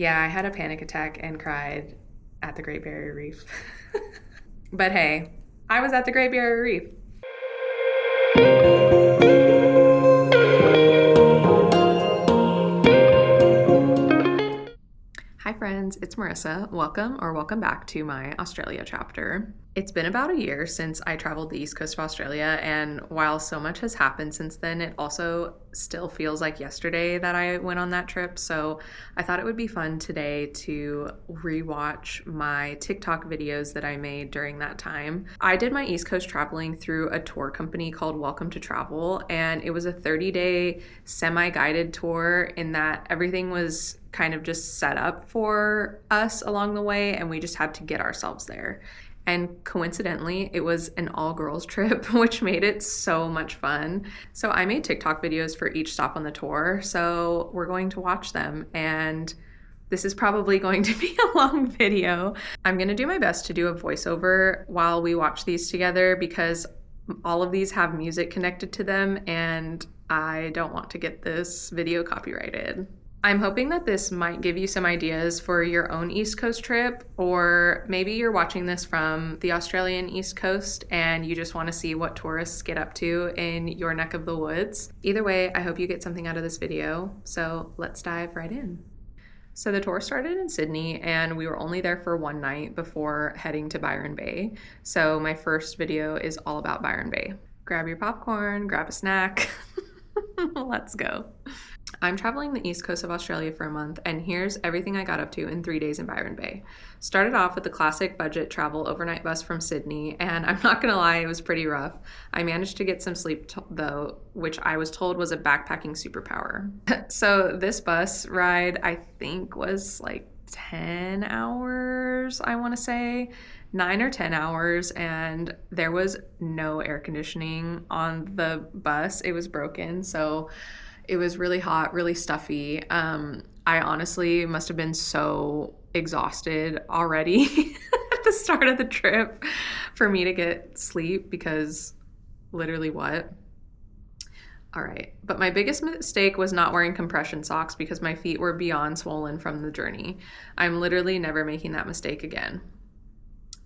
Yeah, I had a panic attack and cried at the Great Barrier Reef. But hey, I was at the Great Barrier Reef. Hi friends, it's Marissa. Welcome back to my Australia chapter. It's been about a year since I traveled the east coast of Australia, and while so much has happened since then, it also still feels like yesterday that I went on that trip. So I thought it would be fun today to rewatch my TikTok videos that I made during that time. I did my east coast traveling through a tour company called Welcome to Travel, and it was a 30-day semi-guided tour in that everything was kind of just set up for us along the way, and we just had to get ourselves there. And coincidentally, it was an all-girls trip, which made it so much fun. So I made TikTok videos for each stop on the tour, so we're going to watch them. And this is probably going to be a long video. I'm gonna do my best to do a voiceover while we watch these together because all of these have music connected to them, and I don't want to get this video copyrighted. I'm hoping that this might give you some ideas for your own East Coast trip, or maybe you're watching this from the Australian East Coast and you just want to see what tourists get up to in your neck of the woods. Either way, I hope you get something out of this video, so let's dive right in. So the tour started in Sydney and we were only there for one night before heading to Byron Bay. So my first video is all about Byron Bay. Grab your popcorn, grab a snack. Let's go. I'm traveling the east coast of Australia for a month, and here's everything I got up to in 3 days in Byron Bay. Started off with the classic budget travel overnight bus from Sydney, and I'm not gonna lie, it was pretty rough. I managed to get some sleep though, which I was told was a backpacking superpower. So this bus ride, I think, was like 10 hours, I wanna say. 9 or 10 hours, and there was no air conditioning on the bus. It was broken, so it was really hot, really stuffy. I honestly must have been so exhausted already at the start of the trip for me to get sleep, because literally what? All right, but my biggest mistake was not wearing compression socks because my feet were beyond swollen from the journey. I'm literally never making that mistake again.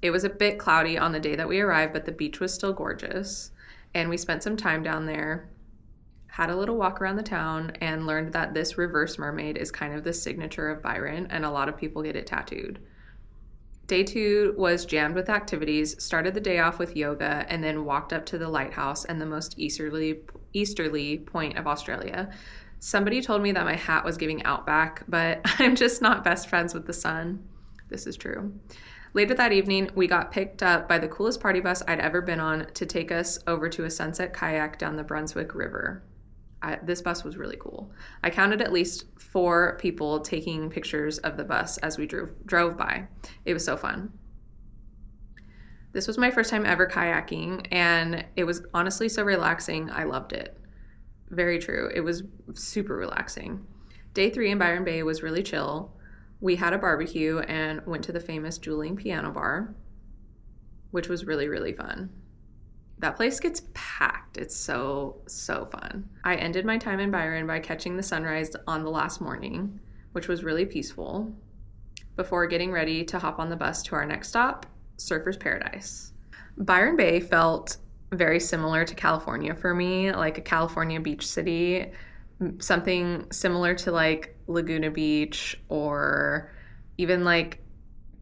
It was a bit cloudy on the day that we arrived, but the beach was still gorgeous, and we spent some time down there, had a little walk around the town, and learned that this reverse mermaid is kind of the signature of Byron, and a lot of people get it tattooed. Day 2 was jammed with activities, started the day off with yoga, and then walked up to the lighthouse and the most easterly point of Australia. Somebody told me that my hat was giving outback, but I'm just not best friends with the sun. This is true. Later that evening, we got picked up by the coolest party bus I'd ever been on to take us over to a sunset kayak down the Brunswick River. This bus was really cool. I counted at least 4 people taking pictures of the bus as we drove by. It was so fun. This was my first time ever kayaking, and it was honestly so relaxing. I loved it. Very true. It was super relaxing. Day 3 in Byron Bay was really chill. We had a barbecue and went to the famous dueling piano bar, which was really, really fun. That place gets packed. It's so fun. I ended my time in Byron by catching the sunrise on the last morning, which was really peaceful, before getting ready to hop on the bus to our next stop, Surfer's Paradise. Byron Bay felt very similar to California for me, like a California beach city, something similar to like Laguna Beach, or even like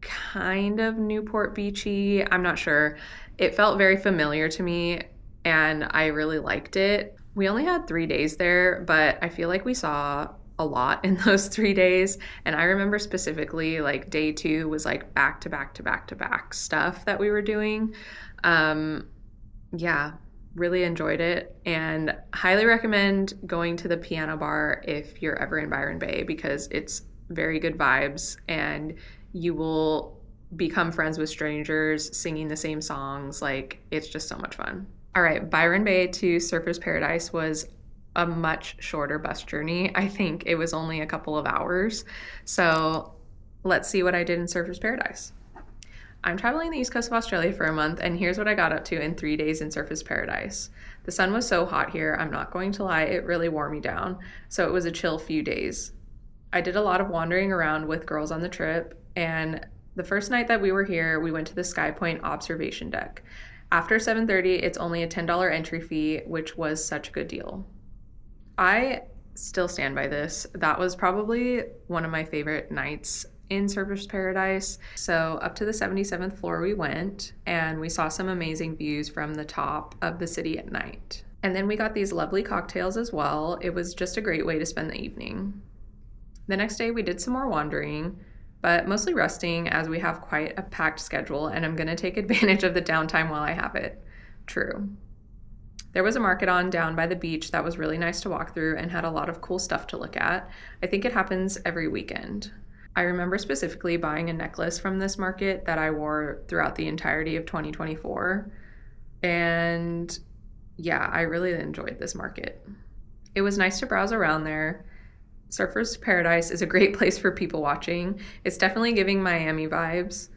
kind of Newport Beachy. I'm not sure. It felt very familiar to me, and I really liked it. We only had 3 days there, but I feel like we saw a lot in those 3 days. And I remember specifically like day 2 was like back to back stuff that we were doing. Yeah, really enjoyed it, and highly recommend going to the piano bar if you're ever in Byron Bay, because it's very good vibes and you will become friends with strangers singing the same songs. Like, it's just so much fun. All right, Byron Bay to Surfer's Paradise was a much shorter bus journey. I think it was only a couple of hours. So let's see what I did in Surfer's Paradise. I'm traveling the east coast of Australia for a month, and here's what I got up to in 3 days in Surfer's Paradise. The sun was so hot here, I'm not going to lie, it really wore me down, so it was a chill few days. I did a lot of wandering around with girls on the trip, and the first night that we were here, we went to the Sky Point observation deck. After 7:30, it's only a $10 entry fee, which was such a good deal. I still stand by this. That was probably one of my favorite nights in Surfers Paradise. So up to the 77th floor we went, and we saw some amazing views from the top of the city at night. And then we got these lovely cocktails as well. It was just a great way to spend the evening. The next day we did some more wandering, but mostly resting as we have quite a packed schedule, and I'm gonna take advantage of the downtime while I have it. True. There was a market on down by the beach that was really nice to walk through and had a lot of cool stuff to look at. I think it happens every weekend. I remember specifically buying a necklace from this market that I wore throughout the entirety of 2024. And yeah, I really enjoyed this market. It was nice to browse around there. Surfers Paradise is a great place for people watching. It's definitely giving Miami vibes.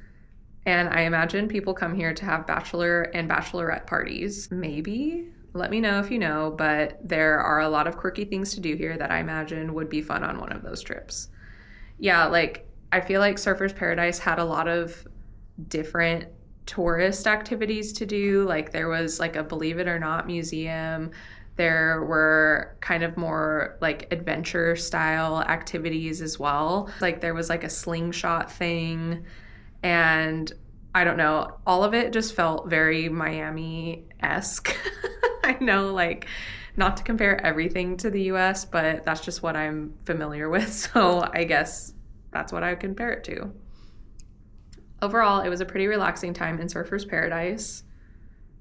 And I imagine people come here to have bachelor and bachelorette parties. Maybe? Let me know if you know, but there are a lot of quirky things to do here that I imagine would be fun on one of those trips. Yeah, like I feel like Surfers Paradise had a lot of different tourist activities to do. Like there was like a Believe It or Not museum. There were kind of more like adventure style activities as well. Like there was like a slingshot thing, and I don't know, all of it just felt very Miami-esque. I know, like, not to compare everything to the US, but that's just what I'm familiar with. So I guess that's what I would compare it to. Overall, it was a pretty relaxing time in Surfers Paradise,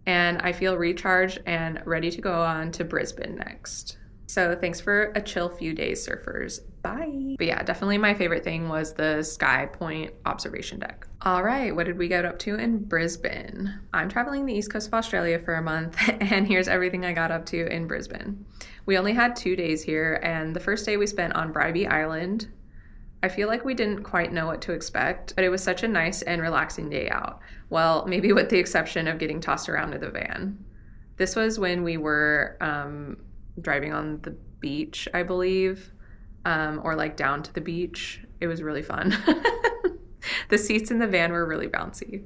and I feel recharged and ready to go on to Brisbane next. So thanks for a chill few days, surfers. Bye. But yeah, definitely my favorite thing was the Sky Point observation deck. All right, what did we get up to in Brisbane? I'm traveling the east coast of Australia for a month, and here's everything I got up to in Brisbane. We only had 2 days here, and the first day we spent on Byron Island. I feel like we didn't quite know what to expect, but it was such a nice and relaxing day out. Well, maybe with the exception of getting tossed around in the van. This was when we were driving on the beach, I believe, or like down to the beach. It was really fun. The seats in the van were really bouncy.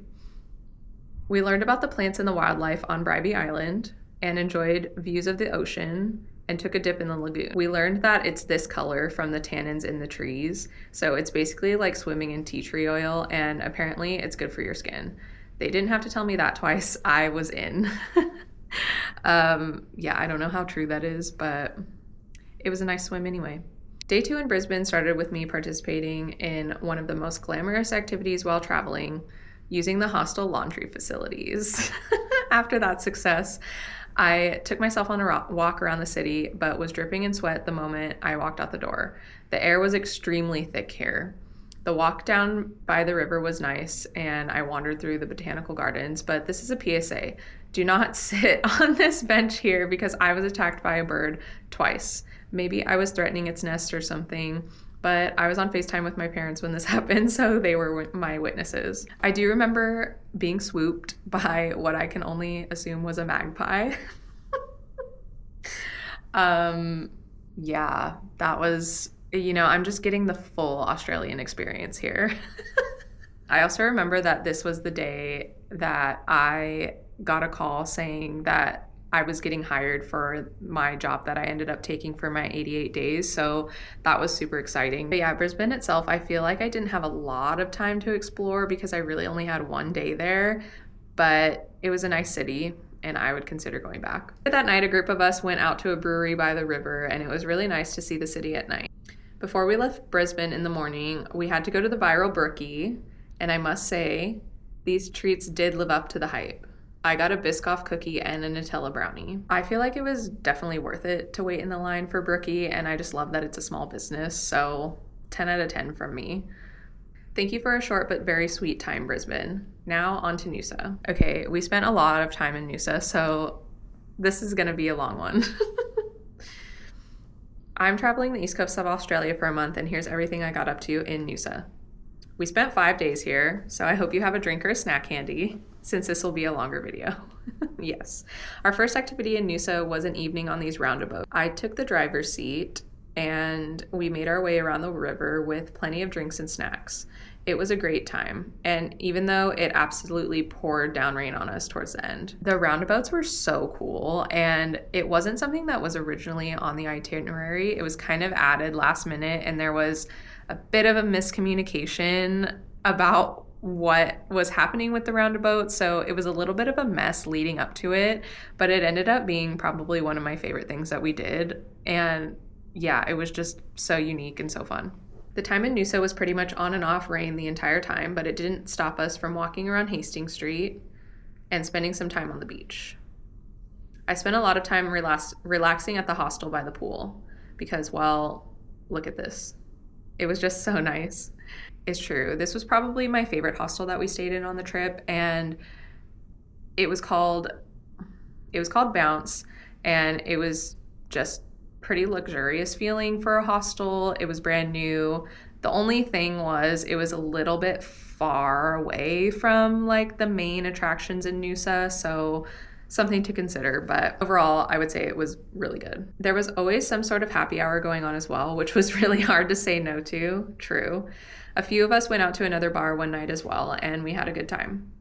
We learned about the plants and the wildlife on Byron Island and enjoyed views of the ocean and took a dip in the lagoon. We learned that it's this color from the tannins in the trees. So it's basically like swimming in tea tree oil, and apparently it's good for your skin. They didn't have to tell me that twice. I was in. Yeah, I don't know how true that is, but it was a nice swim anyway. Day 2 in Brisbane started with me participating in one of the most glamorous activities while traveling, using the hostel laundry facilities. After that success, I took myself on a walk around the city, but was dripping in sweat the moment I walked out the door. The air was extremely thick here. The walk down by the river was nice, and I wandered through the botanical gardens, but this is a PSA. Do not sit on this bench here because I was attacked by a bird twice. Maybe I was threatening its nest or something, but I was on FaceTime with my parents when this happened, so they were my witnesses. I do remember being swooped by what I can only assume was a magpie. Yeah, that was, I'm just getting the full Australian experience here. I also remember that this was the day that I got a call saying that I was getting hired for my job that I ended up taking for my 88 days. So that was super exciting. But yeah, Brisbane itself, I feel like I didn't have a lot of time to explore because I really only had 1 day there, but it was a nice city and I would consider going back. That night, a group of us went out to a brewery by the river, and it was really nice to see the city at night. Before we left Brisbane in the morning, we had to go to the viral Berkey, and I must say, these treats did live up to the hype. I got a Biscoff cookie and a Nutella brownie. I feel like it was definitely worth it to wait in the line for Berkey, and I just love that it's a small business, so 10 out of 10 from me. Thank you for a short but very sweet time, Brisbane. Now on to Noosa. Okay, we spent a lot of time in Noosa, so this is gonna be a long one. I'm traveling the east coast of Australia for a month, and here's everything I got up to in Noosa. We spent 5 days here, so I hope you have a drink or a snack handy, since this will be a longer video. Yes. Our first activity in Noosa was an evening on these roundabouts. I took the driver's seat, and we made our way around the river with plenty of drinks and snacks. It was a great time, and even though it absolutely poured down rain on us towards the end, the roundabouts were so cool, and it wasn't something that was originally on the itinerary. It was kind of added last minute, and there was a bit of a miscommunication about what was happening with the roundabout, so it was a little bit of a mess leading up to it, but it ended up being probably one of my favorite things that we did, and yeah, it was just so unique and so fun. The time in Noosa was pretty much on and off rain the entire time, but it didn't stop us from walking around Hastings Street and spending some time on the beach. I spent a lot of time relaxing at the hostel by the pool because, well, look at this. It was just so nice. It's true. This was probably my favorite hostel that we stayed in on the trip, and it was called Bounce, and it was just pretty luxurious feeling for a hostel. It was brand new. The only thing was it was a little bit far away from like the main attractions in Noosa, so something to consider, but overall I would say it was really good. There was always some sort of happy hour going on as well, which was really hard to say no to. True. A few of us went out to another bar one night as well, and we had a good time.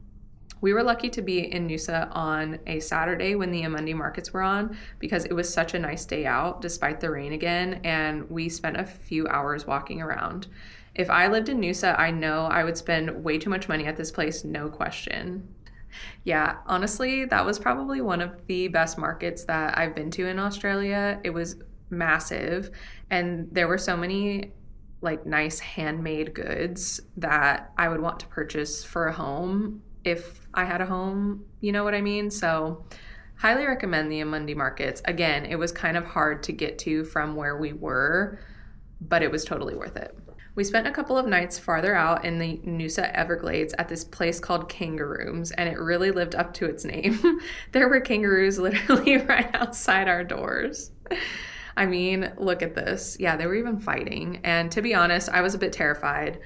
We were lucky to be in Noosa on a Saturday when the Amundi markets were on because it was such a nice day out despite the rain again, and we spent a few hours walking around. If I lived in Noosa, I know I would spend way too much money at this place, no question. Yeah, honestly, that was probably one of the best markets that I've been to in Australia. It was massive, and there were so many like nice handmade goods that I would want to purchase for a home if I had a home, you know what I mean? So highly recommend the Amundi markets. Again, it was kind of hard to get to from where we were, but it was totally worth it. We spent a couple of nights farther out in the Noosa Everglades at this place called Kangaroos, and it really lived up to its name. There were kangaroos literally right outside our doors. I mean, look at this. Yeah, they were even fighting. And to be honest, I was a bit terrified.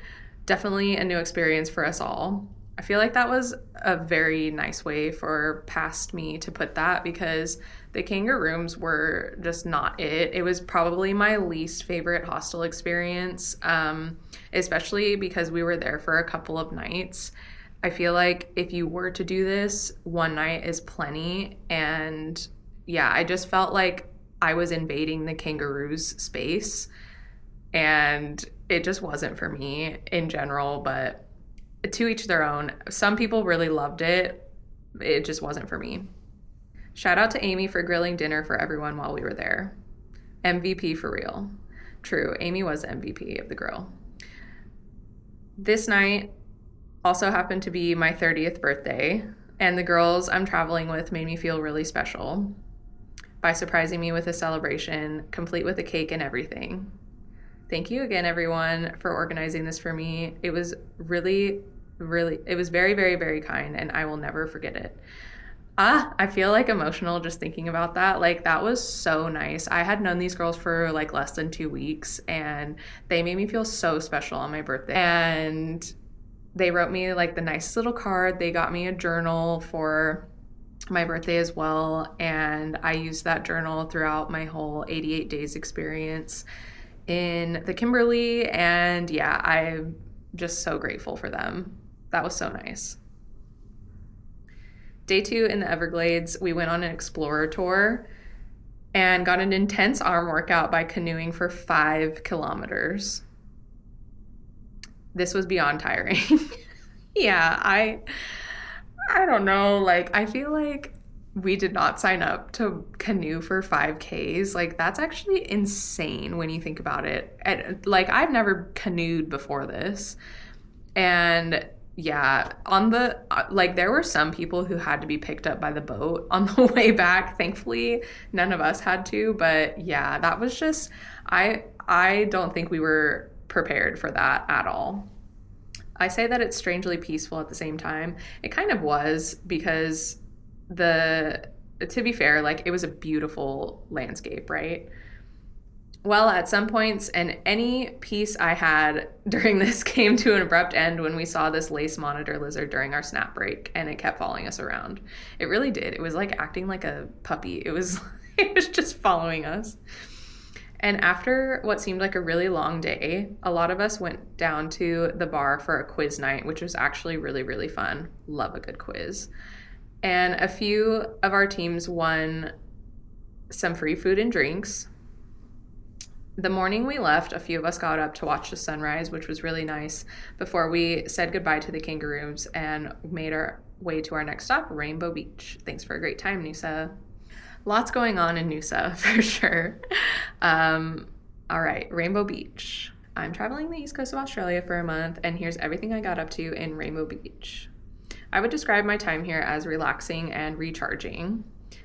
Definitely a new experience for us all. I feel like that was a very nice way for past me to put that because the kangaroos were just not it. It was probably my least favorite hostel experience, especially because we were there for a couple of nights. I feel like if you were to do this, one night is plenty. And yeah, I just felt like I was invading the kangaroos' space, and it just wasn't for me in general, but to each their own. Some people really loved it. It just wasn't for me. Shout out to Amy for grilling dinner for everyone while we were there. MVP for real. True, Amy was the MVP of the grill. This night also happened to be my 30th birthday, and the girls I'm traveling with made me feel really special by surprising me with a celebration, complete with a cake and everything. Thank you again, everyone, for organizing this for me. It was very, very, very kind, and I will never forget it. I feel like emotional just thinking about that. Like, that was so nice. I had known these girls for like less than 2 weeks, and they made me feel so special on my birthday. And they wrote me like the nicest little card. They got me a journal for my birthday as well, and I used that journal throughout my whole 88 days experience in the Kimberley, and yeah, I'm just so grateful for them. That was so nice. Day 2 in the Everglades, we went on an explorer tour and got an intense arm workout by canoeing for 5 kilometers. This was beyond tiring. Yeah, I don't know, like, I feel like we did not sign up to canoe for 5Ks. Like, that's actually insane when you think about it. And, like, I've never canoed before this. And yeah, on the, like, there were some people who had to be picked up by the boat on the way back. Thankfully, none of us had to. But yeah, that was just, I don't think we were prepared for that at all. I say that it's strangely peaceful at the same time. It kind of was, because to be fair, like, it was a beautiful landscape, right? Well, at some points, and any peace I had during this came to an abrupt end when we saw this lace monitor lizard during our snap break, and it kept following us around. It really did. It was like acting like a puppy. It was just following us. And after what seemed like a really long day, a lot of us went down to the bar for a quiz night, which was actually really, really fun. Love a good quiz. And a few of our teams won some free food and drinks. The morning we left, a few of us got up to watch the sunrise, which was really nice, before we said goodbye to the kangaroos and made our way to our next stop, Rainbow Beach. Thanks for a great time, Noosa. Lots going on in Noosa, for sure. All right, Rainbow Beach. I'm traveling the east coast of Australia for a month, and here's everything I got up to in Rainbow Beach. I would describe my time here as relaxing and recharging.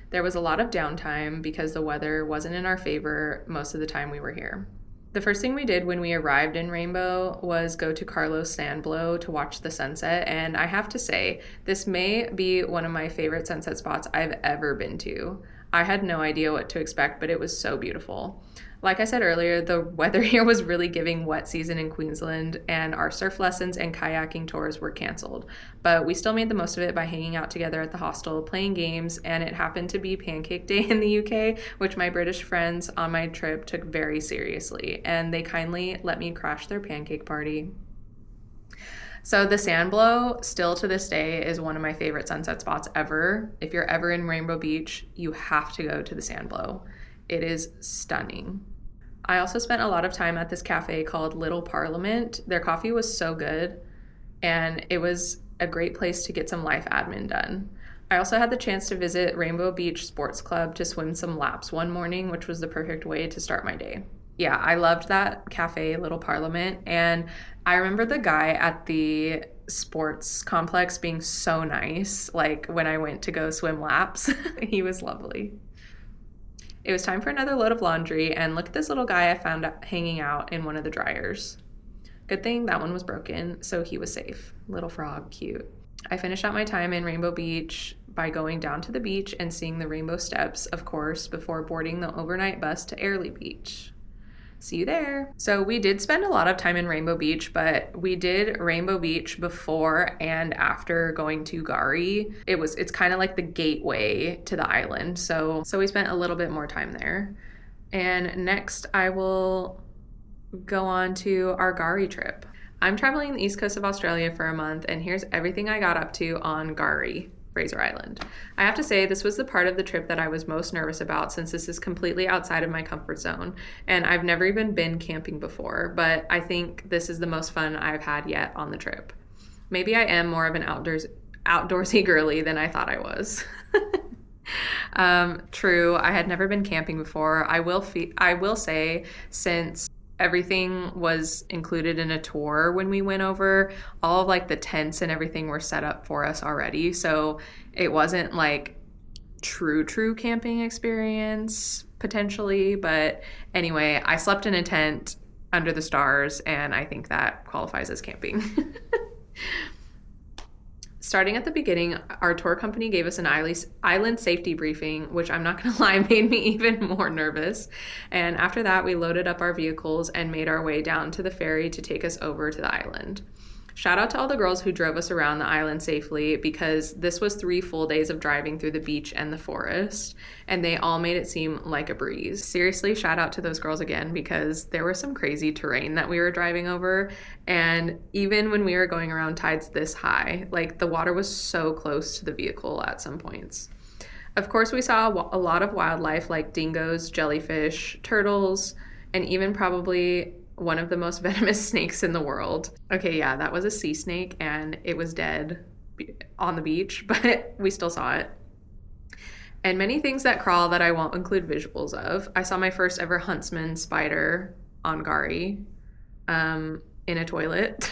There was a lot of downtime because the weather wasn't in our favor most of the time we were here. The first thing we did when we arrived in Rainbow was go to Carlos Sandblow to watch the sunset, and I have to say, this may be one of my favorite sunset spots I've ever been to. I had no idea what to expect, but it was so beautiful. Like I said earlier, the weather here was really giving wet season in Queensland, and our surf lessons and kayaking tours were canceled. But we still made the most of it by hanging out together at the hostel, playing games, and it happened to be Pancake Day in the UK, which my British friends on my trip took very seriously, and they kindly let me crash their pancake party. So the Sandblow, still to this day, is one of my favorite sunset spots ever. If you're ever in Rainbow Beach, you have to go to the Sandblow. It is stunning. I also spent a lot of time at this cafe called Little Parliament. Their coffee was so good, and it was a great place to get some life admin done. I also had the chance to visit Rainbow Beach Sports Club to swim some laps one morning, which was the perfect way to start my day. Yeah, I loved that cafe, Little Parliament, and I remember the guy at the sports complex being so nice, like when I went to go swim laps. He was lovely. It was time for another load of laundry, and look at this little guy I found hanging out in one of the dryers. Good thing that one was broken, so he was safe. Little frog, cute. I finished out my time in Rainbow Beach by going down to the beach and seeing the Rainbow Steps, of course, before boarding the overnight bus to Airlie Beach. See you there. So we did spend a lot of time in Rainbow Beach, but we did Rainbow Beach before and after going to Gari. It's kind of like the gateway to the island. So we spent a little bit more time there. And next I will go on to our Gari trip. I'm traveling the east coast of Australia for a month, and here's everything I got up to on Gari, Fraser Island. I have to say, this was the part of the trip that I was most nervous about, since this is completely outside of my comfort zone, and I've never even been camping before, but I think this is the most fun I've had yet on the trip. Maybe I am more of an outdoorsy girly than I thought I was. True, I had never been camping before. I will say, since everything was included in a tour when we went over, all of like the tents and everything were set up for us already, so it wasn't like true camping experience potentially. But anyway, I slept in a tent under the stars, and I think that qualifies as camping. Starting at the beginning, our tour company gave us an island safety briefing, which I'm not going to lie, made me even more nervous. And after that, we loaded up our vehicles and made our way down to the ferry to take us over to the island. Shout out to all the girls who drove us around the island safely, because this was 3 full days of driving through the beach and the forest, and they all made it seem like a breeze. Seriously, shout out to those girls again, because there was some crazy terrain that we were driving over, and even when we were going around tides this high, like the water was so close to the vehicle at some points. Of course, we saw a lot of wildlife like dingoes, jellyfish, turtles, and even probably one of the most venomous snakes in the world. Okay, yeah, that was a sea snake, and it was dead on the beach, but we still saw it. And many things that crawl that I won't include visuals of. I saw my first ever huntsman spider on Gari in a toilet.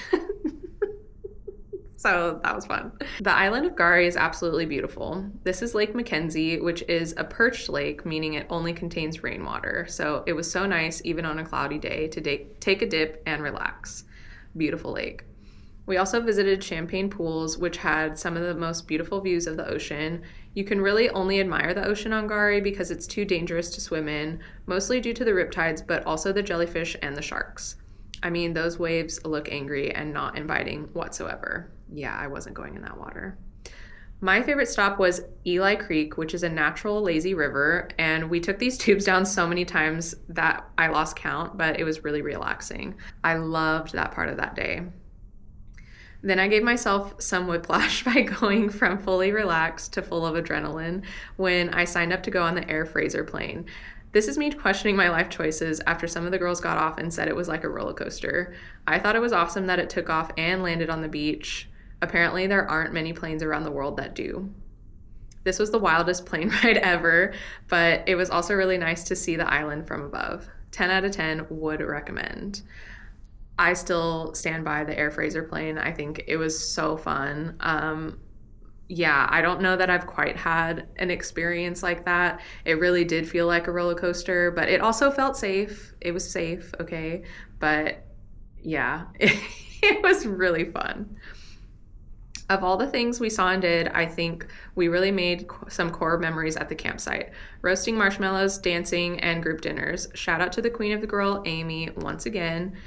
So that was fun. The island of Gari is absolutely beautiful. This is Lake Mackenzie, which is a perched lake, meaning it only contains rainwater. So it was so nice, even on a cloudy day, to take a dip and relax. Beautiful lake. We also visited Champagne Pools, which had some of the most beautiful views of the ocean. You can really only admire the ocean on Gari because it's too dangerous to swim in, mostly due to the riptides, but also the jellyfish and the sharks. I mean, those waves look angry and not inviting whatsoever. Yeah, I wasn't going in that water. My favorite stop was Eli Creek, which is a natural lazy river, and we took these tubes down so many times that I lost count, but it was really relaxing. I loved that part of that day. Then I gave myself some whiplash by going from fully relaxed to full of adrenaline when I signed up to go on the Air Fraser plane. This is me questioning my life choices after some of the girls got off and said it was like a roller coaster. I thought it was awesome that it took off and landed on the beach. Apparently, there aren't many planes around the world that do. This was the wildest plane ride ever, but it was also really nice to see the island from above. 10 out of 10 would recommend. I still stand by the Air Fraser plane. I think it was so fun. Yeah, I don't know that I've quite had an experience like that. It really did feel like a roller coaster, but it also felt safe. It was safe, okay? But yeah, it was really fun. Of all the things we saw and did, I think we really made some core memories at the campsite. Roasting marshmallows, dancing, and group dinners. Shout out to the queen of the grill, Amy, once again.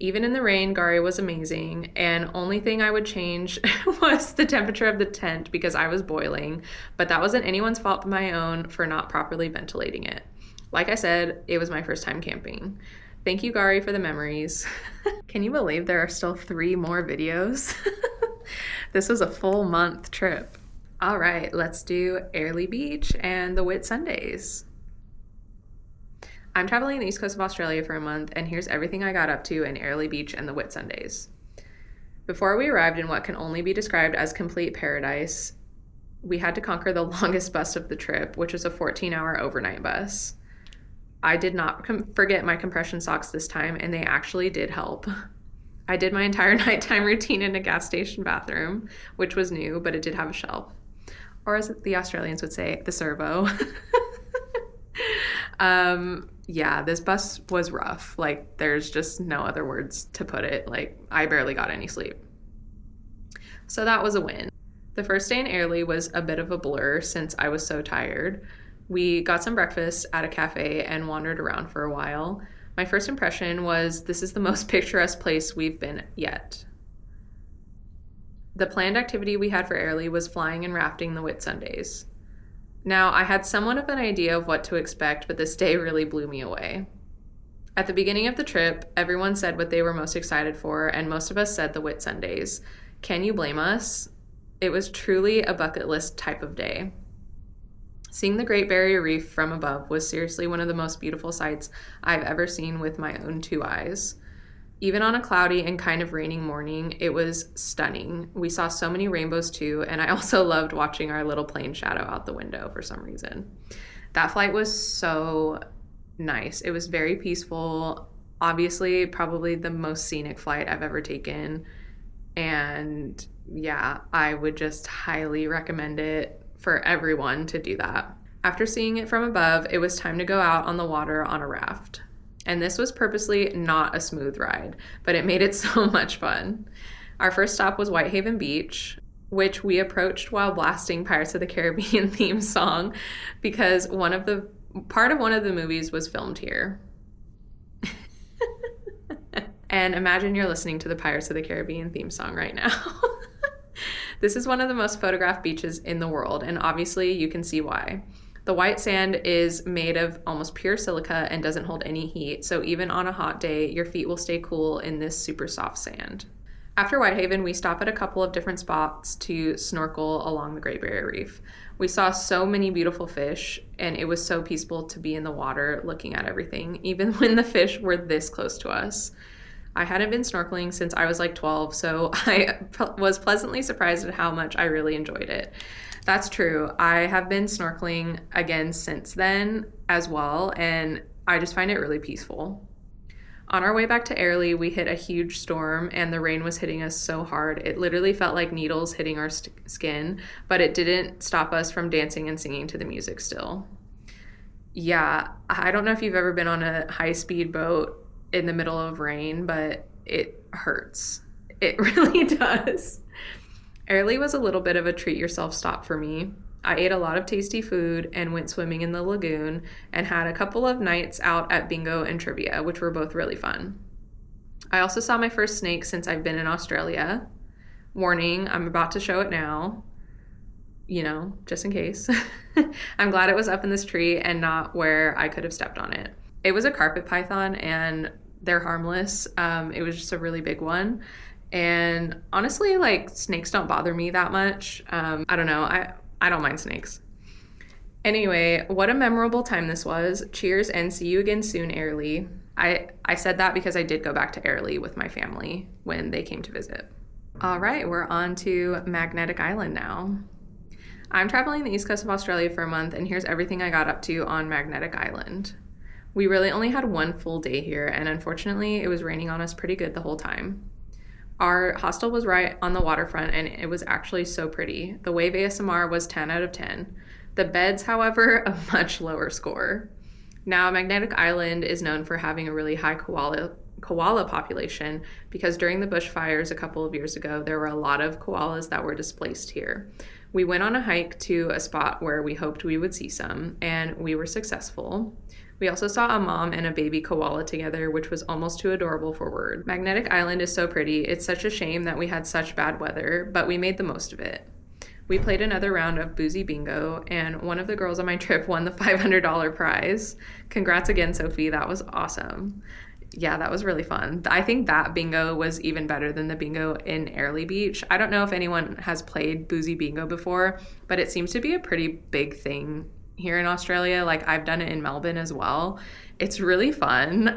Even in the rain, Gari was amazing, and only thing I would change was the temperature of the tent because I was boiling, but that wasn't anyone's fault but my own for not properly ventilating it. Like I said, it was my first time camping. Thank you, Gari, for the memories. Can you believe there are still 3 more videos? This was a full month trip. All right, let's do Airlie Beach and the Whitsundays. I'm traveling the east coast of Australia for a month, and here's everything I got up to in Airlie Beach and the Whitsundays. Before we arrived in what can only be described as complete paradise, we had to conquer the longest bus of the trip, which was a 14-hour overnight bus. I did not forget my compression socks this time, and they actually did help. I did my entire nighttime routine in a gas station bathroom, which was new, but it did have a shelf. Or as the Australians would say, the servo. Yeah, this bus was rough. Like, there's just no other words to put it. Like, I barely got any sleep. So that was a win. The first day in Airlie was a bit of a blur since I was so tired. We got some breakfast at a cafe and wandered around for a while. My first impression was this is the most picturesque place we've been yet. The planned activity we had for Airlie was flying and rafting the Whitsundays. Now, I had somewhat of an idea of what to expect, but this day really blew me away. At the beginning of the trip, everyone said what they were most excited for, and most of us said the Whitsundays. Can you blame us? It was truly a bucket list type of day. Seeing the Great Barrier Reef from above was seriously one of the most beautiful sights I've ever seen with my own 2 eyes. Even on a cloudy and kind of raining morning, it was stunning. We saw so many rainbows too, and I also loved watching our little plane shadow out the window for some reason. That flight was so nice. It was very peaceful. Obviously, probably the most scenic flight I've ever taken. And yeah, I would just highly recommend it for everyone to do that. After seeing it from above, it was time to go out on the water on a raft. And this was purposely not a smooth ride, but it made it so much fun. Our first stop was Whitehaven Beach, which we approached while blasting Pirates of the Caribbean theme song because part of one of the movies was filmed here. And imagine you're listening to the Pirates of the Caribbean theme song right now. This is one of the most photographed beaches in the world, and obviously you can see why. The white sand is made of almost pure silica and doesn't hold any heat, so even on a hot day, your feet will stay cool in this super soft sand. After Whitehaven, we stopped at a couple of different spots to snorkel along the Great Barrier Reef. We saw so many beautiful fish, and it was so peaceful to be in the water looking at everything, even when the fish were this close to us. I hadn't been snorkeling since I was like 12, so I was pleasantly surprised at how much I really enjoyed it. That's true. I have been snorkeling again since then as well, and I just find it really peaceful. On our way back to Airlie, we hit a huge storm, and the rain was hitting us so hard. It literally felt like needles hitting our skin, but it didn't stop us from dancing and singing to the music still. Yeah, I don't know if you've ever been on a high-speed boat in the middle of rain, but it hurts. It really does. Airlie was a little bit of a treat yourself stop for me. I ate a lot of tasty food and went swimming in the lagoon and had a couple of nights out at bingo and trivia, which were both really fun. I also saw my first snake since I've been in Australia. Warning, I'm about to show it now. just in case. I'm glad it was up in this tree and not where I could have stepped on it. It was a carpet python and they're harmless. It was just a really big one. And honestly, like, snakes don't bother me that much. I don't know. I don't mind snakes. Anyway, what a memorable time this was. Cheers and see you again soon, Airlie. I said that because I did go back to Airlie with my family when they came to visit. All right, we're on to Magnetic Island now. I'm traveling the east coast of Australia for a month, and here's everything I got up to on Magnetic Island. We really only had one full day here, and unfortunately, it was raining on us pretty good the whole time. Our hostel was right on the waterfront, and it was actually so pretty. The wave ASMR was 10 out of 10. The beds, however, a much lower score. Now, Magnetic Island is known for having a really high koala population because during the bushfires a couple of years ago, there were a lot of koalas that were displaced here. We went on a hike to a spot where we hoped we would see some, and we were successful. We also saw a mom and a baby koala together, which was almost too adorable for words. Magnetic Island is so pretty. It's such a shame that we had such bad weather, but we made the most of it. We played another round of boozy bingo, and one of the girls on my trip won the $500 prize. Congrats again, Sophie. That was awesome. Yeah, that was really fun. I think that bingo was even better than the bingo in Airlie Beach. I don't know if anyone has played boozy bingo before, but it seems to be a pretty big thing here in Australia. Like, I've done it in Melbourne as well. It's really fun.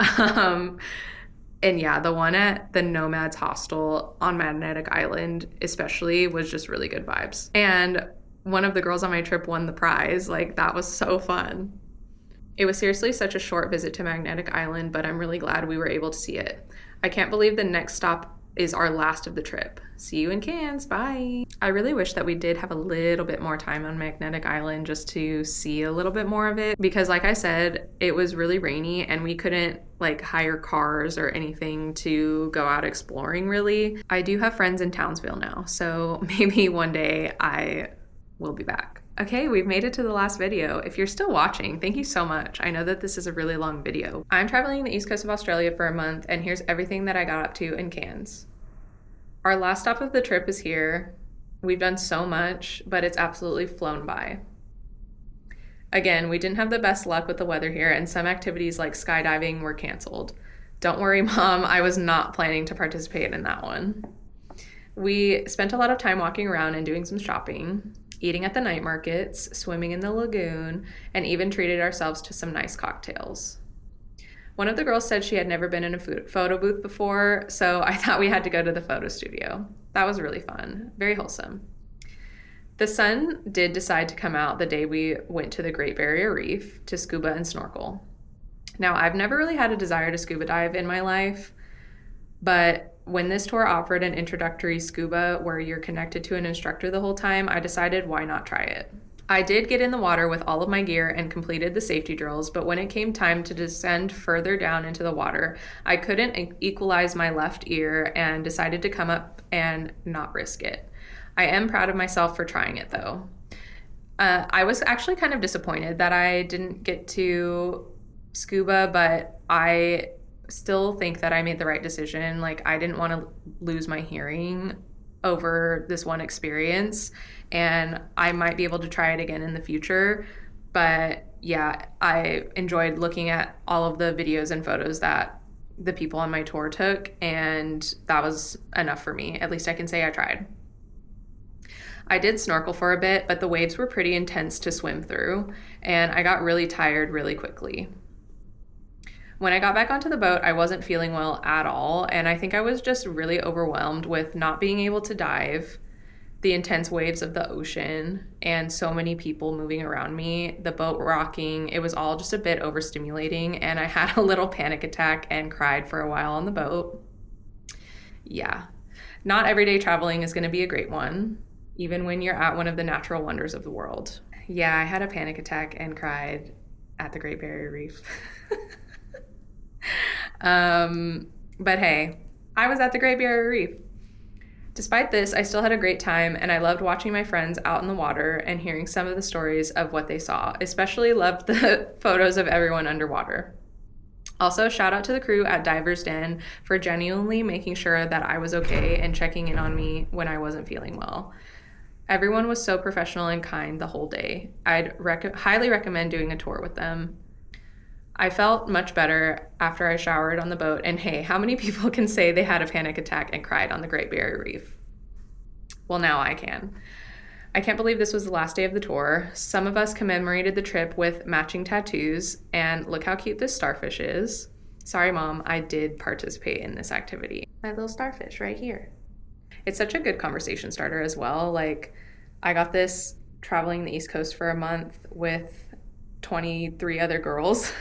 And yeah, the one at the Nomads Hostel on Magnetic Island especially was just really good vibes. And one of the girls on my trip won the prize. Like, that was so fun. It was seriously such a short visit to Magnetic Island, but I'm really glad we were able to see it. I can't believe the next stop is our last of the trip. See you in Cairns. Bye. I really wish that we did have a little bit more time on Magnetic Island just to see a little bit more of it, because like I said, it was really rainy and we couldn't like hire cars or anything to go out exploring really. I do have friends in Townsville now, so maybe one day I will be back. Okay, we've made it to the last video. If you're still watching, thank you so much. I know that this is a really long video. I'm traveling the east coast of Australia for a month, and here's everything that I got up to in Cairns. Our last stop of the trip is here. We've done so much, but it's absolutely flown by. Again, we didn't have the best luck with the weather here, and some activities like skydiving were canceled. Don't worry, Mom, I was not planning to participate in that one. We spent a lot of time walking around and doing some shopping, eating at the night markets, swimming in the lagoon, and even treated ourselves to some nice cocktails. One of the girls said she had never been in a photo booth before, so I thought we had to go to the photo studio. That was really fun, very wholesome. The sun did decide to come out the day we went to the Great Barrier Reef to scuba and snorkel. Now, I've never really had a desire to scuba dive in my life, but when this tour offered an introductory scuba where you're connected to an instructor the whole time, I decided why not try it. I did get in the water with all of my gear and completed the safety drills, but when it came time to descend further down into the water, I couldn't equalize my left ear and decided to come up and not risk it. I am proud of myself for trying it though. I was actually kind of disappointed that I didn't get to scuba, but I still think that I made the right decision. Like, I didn't want to lose my hearing over this one experience, and I might be able to try it again in the future. But yeah, I enjoyed looking at all of the videos and photos that the people on my tour took, and that was enough for me. At least I can say I tried. I did snorkel for a bit, but the waves were pretty intense to swim through, and I got really tired really quickly. When I got back onto the boat, I wasn't feeling well at all, and I think I was just really overwhelmed with not being able to dive, the intense waves of the ocean, and so many people moving around me, the boat rocking. It was all just a bit overstimulating, and I had a little panic attack and cried for a while on the boat. Yeah, not everyday traveling is going to be a great one, even when you're at one of the natural wonders of the world. Yeah, I had a panic attack and cried at the Great Barrier Reef. But hey, I was at the Great Barrier Reef. Despite this, I still had a great time, and I loved watching my friends out in the water and hearing some of the stories of what they saw. Especially loved the photos of everyone underwater. Also, shout out to the crew at Diver's Den for genuinely making sure that I was okay and checking in on me when I wasn't feeling well. Everyone was so professional and kind the whole day. I'd highly recommend doing a tour with them. I felt much better after I showered on the boat, and hey, how many people can say they had a panic attack and cried on the Great Barrier Reef? Well, now I can. I can't believe this was the last day of the tour. Some of us commemorated the trip with matching tattoos, and look how cute this starfish is. Sorry, Mom, I did participate in this activity. My little starfish right here. It's such a good conversation starter as well. Like, I got this traveling the East Coast for a month with 23 other girls.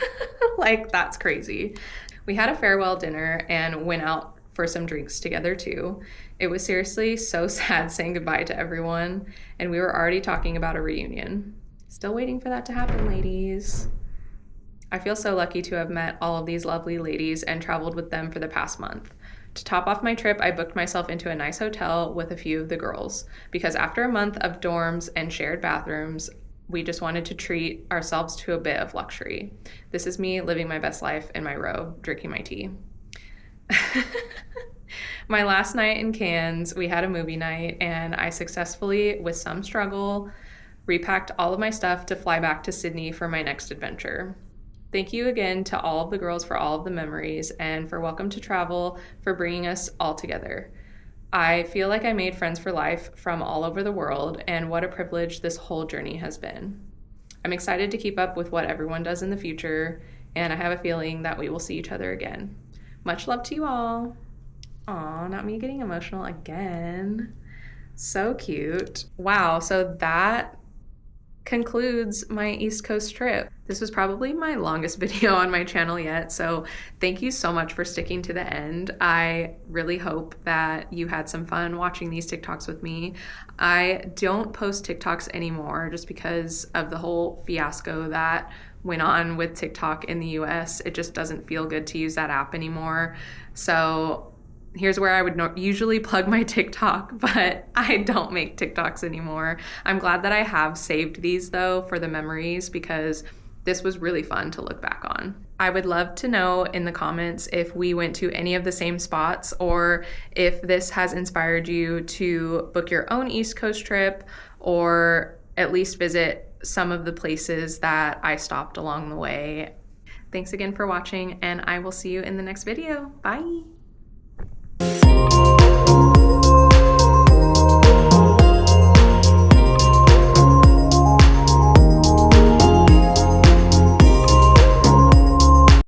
Like, that's crazy. We had a farewell dinner and went out for some drinks together too. It was seriously so sad saying goodbye to everyone, and we were already talking about a reunion. Still waiting for that to happen, ladies. I feel so lucky to have met all of these lovely ladies and traveled with them for the past month. To top off my trip, I booked myself into a nice hotel with a few of the girls, because after a month of dorms and shared bathrooms, we just wanted to treat ourselves to a bit of luxury. This is me living my best life in my robe, drinking my tea. My last night in Cairns, we had a movie night, and I successfully, with some struggle, repacked all of my stuff to fly back to Sydney for my next adventure. Thank you again to all of the girls for all of the memories, and for Welcome to Travel for bringing us all together. I feel like I made friends for life from all over the world, and what a privilege this whole journey has been. I'm excited to keep up with what everyone does in the future, and I have a feeling that we will see each other again. Much love to you all. Aw, not me getting emotional again. So cute. Wow, so that concludes my East Coast trip. This was probably my longest video on my channel yet, so thank you so much for sticking to the end. I really hope that you had some fun watching these TikToks with me. I don't post TikToks anymore just because of the whole fiasco that went on with TikTok in the US. It just doesn't feel good to use that app anymore. So here's where I would usually plug my TikTok, but I don't make TikToks anymore. I'm glad that I have saved these though for the memories, because this was really fun to look back on. I would love to know in the comments if we went to any of the same spots, or if this has inspired you to book your own East Coast trip, or at least visit some of the places that I stopped along the way. Thanks again for watching, and I will see you in the next video. Bye.